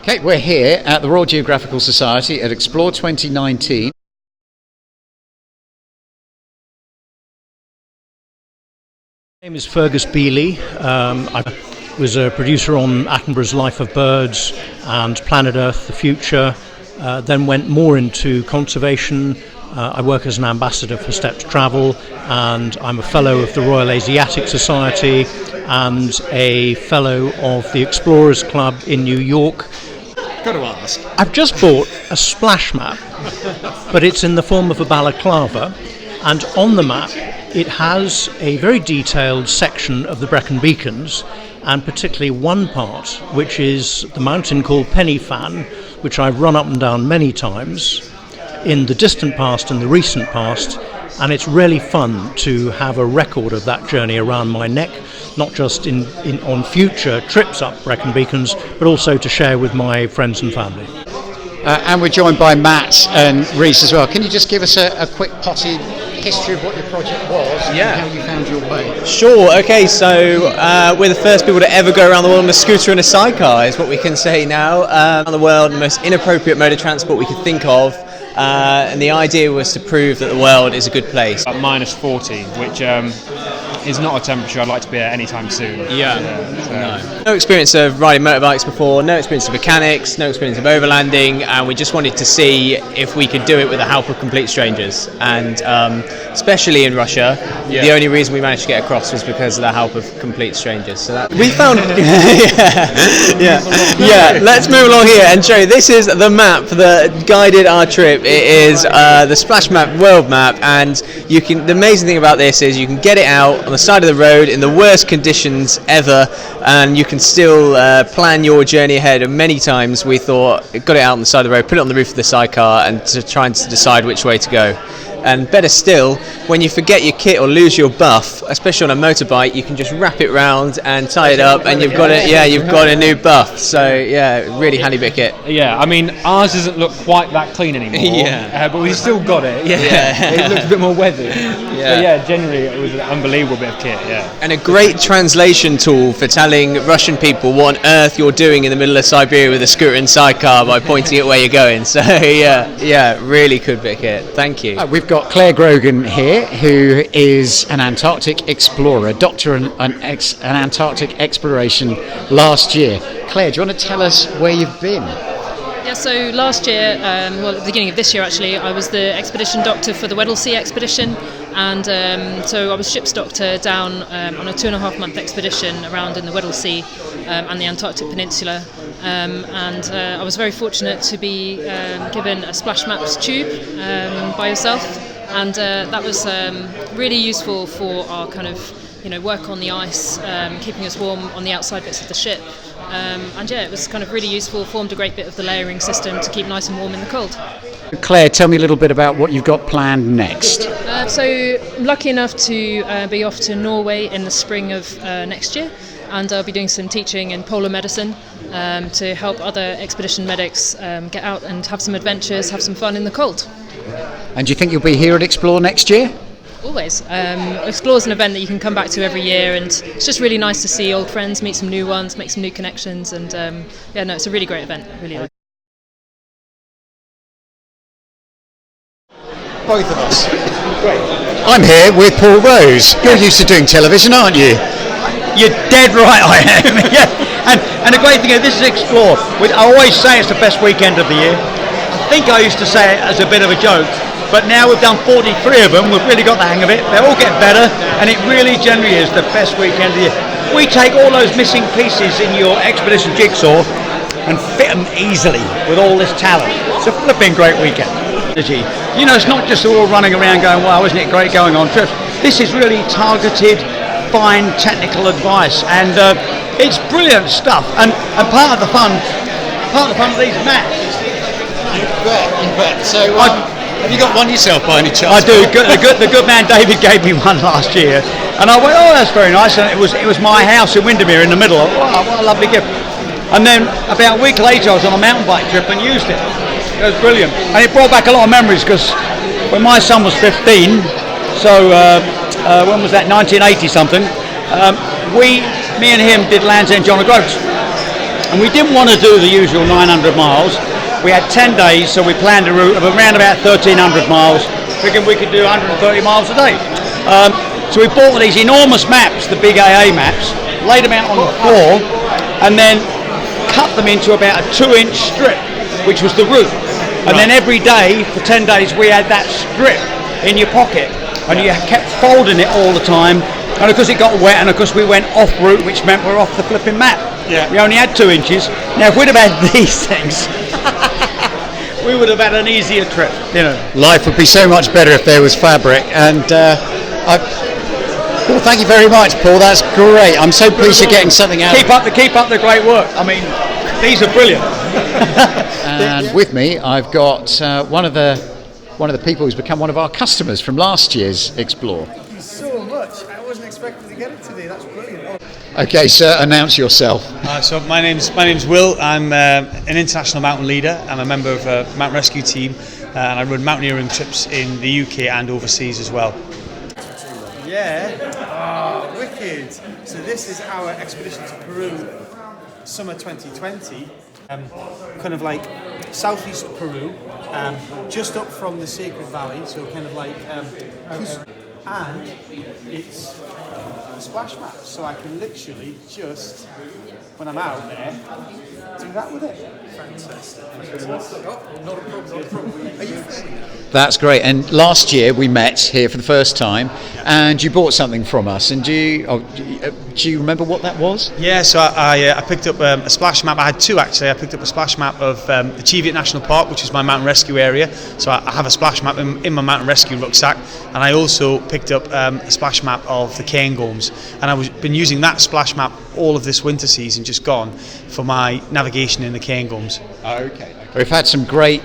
Okay, we're here at the Royal Geographical Society at Explore 2019. My name is Fergus. I was a producer on Attenborough's Life of Birds and Planet Earth, The Future, then went more into conservation. I work as an ambassador for Steps Travel, and I'm a fellow of the Royal Asiatic Society and a fellow of the Explorers Club in New York. Got to ask. I've just bought a splash map, but it's in the form of a balaclava, and on the map it has a very detailed section of the Brecon Beacons, and particularly one part which is the mountain called Penny Fan, which I've run up and down many times in the distant past and the recent past, and it's really fun to have a record of that journey around my neck, not just on future trips up Brecon Beacons, but also to share with my friends and family. And we're joined by Matt and Rhys as well. Can you just give us a quick potted history of what your project was and how you found your way? Sure, okay, so we're the first people to ever go around the world on a scooter and a sidecar, is what we can say now. Around the world, the most inappropriate mode of transport we could think of. And the idea was to prove that the world is a good place. At minus 40, which is not a temperature I'd like to be at any time soon. No experience of riding motorbikes before, no experience of mechanics, no experience of overlanding, and we just wanted to see if we could do it with the help of complete strangers. And especially in Russia, the only reason we managed to get across was because of the help of complete strangers. So that we found. Let's move along here and show you. This is the map that guided our trip. It is the SplashMap world map, and you can. The amazing thing about this is you can get it out on the side of the road in the worst conditions ever, and you can still plan your journey ahead. And many times we thought, got it out on the side of the road, put it on the roof of the sidecar, and to try and decide which way to go. And better still, when you forget your kit or lose your buff, especially on a motorbike, you can just wrap it round and tie it up, and you've got it. Yeah, you've got a new buff. So yeah, really handy bit of kit. Yeah, I mean ours doesn't look quite that clean anymore. But we still got it. It looks a bit more weathered. But generally it was an unbelievable bit of kit. And a great translation tool for telling Russian people what on earth you're doing in the middle of Siberia with a scooter and sidecar by pointing at where you're going. So really good bit of kit. Thank you. We've got Claire Grogan here, who is an Antarctic explorer, doctor in an Antarctic exploration last year. Claire, do you want to tell us where you've been? Yeah, so last year, at the beginning of this year actually, I was the expedition doctor for the Weddell Sea expedition, and so I was ship's doctor down on a 2.5-month expedition around in the Weddell Sea and the Antarctic Peninsula, and I was very fortunate to be given a SplashMaps tube by yourself, and that was really useful for our kind of work on the ice, keeping us warm on the outside bits of the ship. It was kind of really useful, formed a great bit of the layering system to keep nice and warm in the cold. Claire, tell me a little bit about what you've got planned next. So I'm lucky enough to be off to Norway in the spring of next year, and I'll be doing some teaching in polar medicine to help other expedition medics get out and have some adventures, have some fun in the cold. And do you think you'll be here at Explore next year? Always. Explore's an event that you can come back to every year, and it's just really nice to see old friends, meet some new ones, make some new connections, and it's a really great event. Really. Both of us. Great. I'm here with Paul Rose. You're used to doing television, aren't you? You're dead right, I am. And the great thing is, this is Explore. I always say it's the best weekend of the year. I think I used to say it as a bit of a joke, but now we've done 43 of them. We've really got the hang of it. They all get better, and it really generally is the best weekend of the year. We take all those missing pieces in your expedition jigsaw and fit them easily with all this talent. It's a flipping great weekend. It's not just all running around going, wow, isn't it great going on trips? This is really targeted, fine technical advice, and it's brilliant stuff. And part of the fun of these maps. You bet. So have you got one yourself by any chance? I do. The good man David gave me one last year, and I went, oh, that's very nice. And it was my house in Windermere in the middle. Wow, what a lovely gift. And then about a week later, I was on a mountain bike trip and used it. It was brilliant, and it brought back a lot of memories, because when my son was 15, so when was that, 1980 something, me and him did Land's End John O'Groats, and we didn't want to do the usual 900 miles. We had 10 days, so we planned a route of around about 1,300 miles, figuring we could do 130 miles a day. So we bought these enormous maps, the big AA maps, laid them out on the floor, and then cut them into about a 2-inch strip, which was the route. And then every day, for 10 days, we had that strip in your pocket, and you kept folding it all the time. And of course it got wet, and of course we went off route, which meant we're off the flipping map. Yeah. We only had 2 inches. Now if we'd have had these things, we would have had an easier trip. You know, life would be so much better if there was fabric. And well, thank you very much, Paul. That's great. I'm so pleased you're getting something out. Keep up the great work. I mean, these are brilliant. And with me, I've got one of the people who's become one of our customers from last year's Explore. Thank you so much. I wasn't expecting to get it today. That's brilliant. Okay, sir, announce yourself. So my name's Will. I'm an international mountain leader. I'm a member of a mountain rescue team, and I run mountaineering trips in the UK and overseas as well. Yeah. Wicked. So this is our expedition to Peru, summer 2020. Kind of like southeast Peru, just up from the Sacred Valley. So kind of like, and it's splash maps. So I can literally just, when I'm out there, do that with it. Fantastic. Not a problem. Are you filming? That's great. And last year we met here for the first time, and you bought something from us. And do you remember what that was? Yeah, so I picked up a splash map. I had two actually. I picked up a splash map of the Cheviot National Park, which is my mountain rescue area. So I have a splash map in my mountain rescue rucksack, and I also picked up a splash map of the Cairngorms. And I've been using that splash map all of this winter season, just gone, for my navigation in the Cairngorms. Okay. We've had some great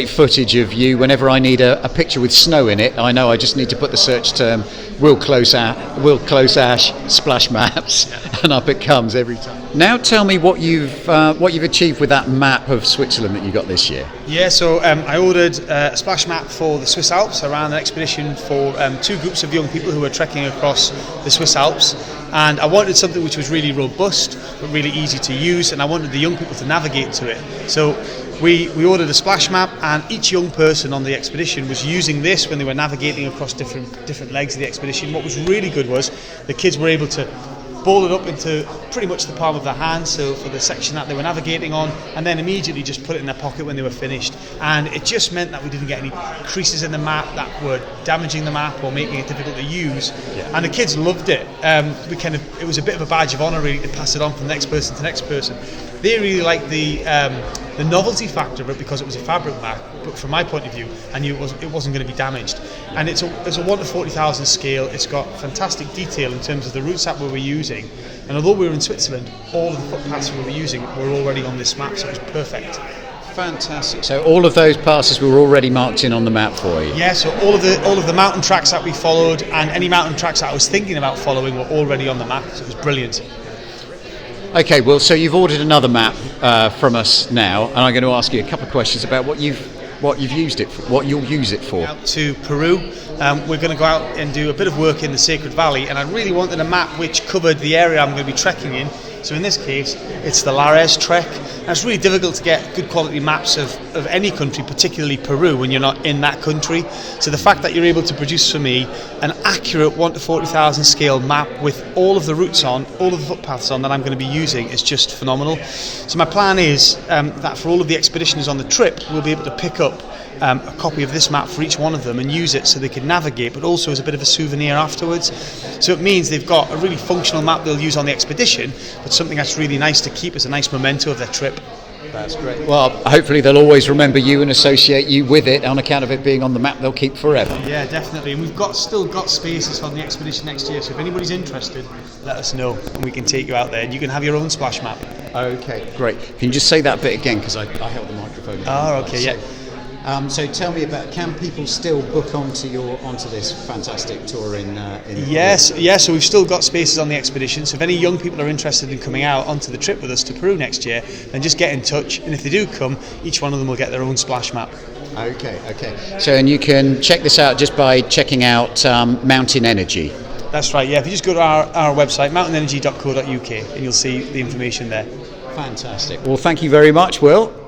footage of you. Whenever I need a picture with snow in it, I know I just need to put the search term Will Close Ash Splash Maps, and up it comes every time. Now tell me what you've achieved with that map of Switzerland that you got this year. Yeah, so I ordered a splash map for the Swiss Alps. I ran an expedition for two groups of young people who were trekking across the Swiss Alps, and I wanted something which was really robust but really easy to use, and I wanted the young people to navigate to it. So we ordered a splash map, and each young person on the expedition was using this when they were navigating across different legs of the expedition. What was really good was the kids were able to ball it up into pretty much the palm of their hand, so for the section that they were navigating on, and then immediately just put it in their pocket when they were finished. And it just meant that we didn't get any creases in the map that were damaging the map or making it difficult to use. Yeah. And the kids loved it. It was a bit of a badge of honour really to pass it on from next person to next person. They really liked the novelty factor of it because it was a fabric map, but from my point of view, I knew it wasn't going to be damaged. And it's a 1 to 40,000 scale. It's got fantastic detail in terms of the routes that we were using. And although we were in Switzerland, all of the footpaths we were using were already on this map, so it was perfect. Fantastic. So all of those passes were already marked in on the map for you? Yeah, so all of the mountain tracks that we followed and any mountain tracks that I was thinking about following were already on the map, so it was brilliant. Okay, well, so you've ordered another map from us now, and I'm going to ask you a couple of questions about what you've used it for, what you'll use it for. Out to Peru, we're going to go out and do a bit of work in the Sacred Valley, and I really wanted a map which covered the area I'm going to be trekking in. So in this case, it's the Lares trek. And it's really difficult to get good quality maps of any country, particularly Peru, when you're not in that country. So the fact that you're able to produce for me an accurate 1 to 40,000 scale map with all of the routes on, all of the footpaths on that I'm going to be using is just phenomenal. So my plan is that for all of the expeditioners on the trip, we'll be able to pick up a copy of this map for each one of them and use it so they can navigate, but also as a bit of a souvenir afterwards. So it means they've got a really functional map they'll use on the expedition, but something that's really nice to keep as a nice memento of their trip. That's great. Well, hopefully they'll always remember you and associate you with it on account of it being on the map they'll keep forever. Yeah, definitely. And we've still got spaces on the expedition next year, so if anybody's interested, let us know and we can take you out there and you can have your own splash map. Okay, great. Can you just say that bit again, because I held the microphone. Oh, okay, yeah. So tell me about, can people still book onto this fantastic tour in Yes, so we've still got spaces on the expedition, so if any young people are interested in coming out onto the trip with us to Peru next year, then just get in touch, and if they do come, each one of them will get their own splash map. Okay. So, and you can check this out just by checking out Mountain Energy. That's right, yeah. If you just go to our website, mountainenergy.co.uk, and you'll see the information there. Fantastic. Well, thank you very much, Will.